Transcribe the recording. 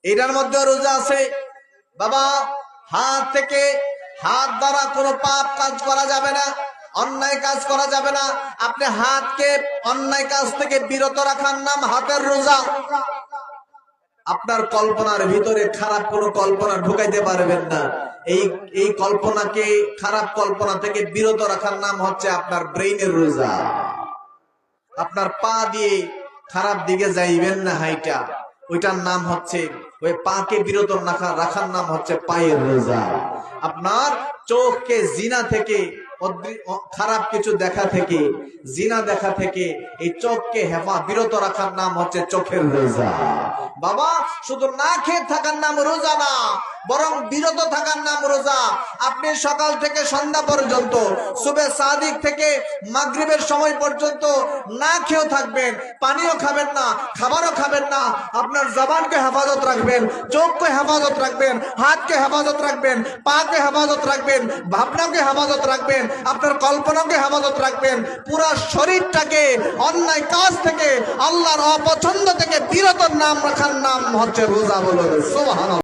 এটার মধ্যে রোজা আছে বাবা। হাত দ্বারা কোনো পাপ কাজ করা যাবে না, অন্যায় কাজ করা যাবে না। আপনি হাতকে অন্যায় কাজ থেকে বিরত রাখার নাম হাতের রোজা। আপনার কল্পনার ভিতরে খারাপ কোনো কল্পনা ঢুকাইতে পারবেন না। এই কল্পনাকে, খারাপ কল্পনা থেকে বিরত রাখার নাম হচ্ছে আপনার ব্রেইনের রোজা। আপনার পা দিয়ে খারাপ দিকে যাইবেন না হাইটা, ওইটার নাম হচ্ছে, ওই পাকে বিরত রাখার নাম হচ্ছে পায়ের রোজা। আপনার চোখকে জিনা থেকে, খারাপ কিছু দেখা থেকে, জিনা দেখা থেকে এই চোখকে বিরত রাখার নাম হচ্ছে চোখের রোজা। বাবা, শুধু না খেয়ে থাকার নাম রোজা না, বরং বিরত থাকার নাম রোজা। আপনি সকাল থেকে সন্ধ্যা পর্যন্ত, সুবে সাদিক থেকে মাগরিবের সময় পর্যন্ত না খেয়েও থাকবেন, পানিও খাবেন না, খাবারও খাবেন না। আপনার জবানকে হেফাজত রাখবেন, চোখকে হেফাজত রাখবেন, হাতকে হেফাজত রাখবেন, পাকে হেফাজত রাখবেন, ভাবনাকে হেফাজত রাখবেন, আপনার কল্পনাকে হেফাজত রাখবেন। পুরো শরীরটাকে অন্যায় কাজ থেকে, আল্লাহর অপছন্দ থেকে বিরত নাম রাখার নাম হচ্ছে রোজা। বলুন সুবহানাল্লাহ।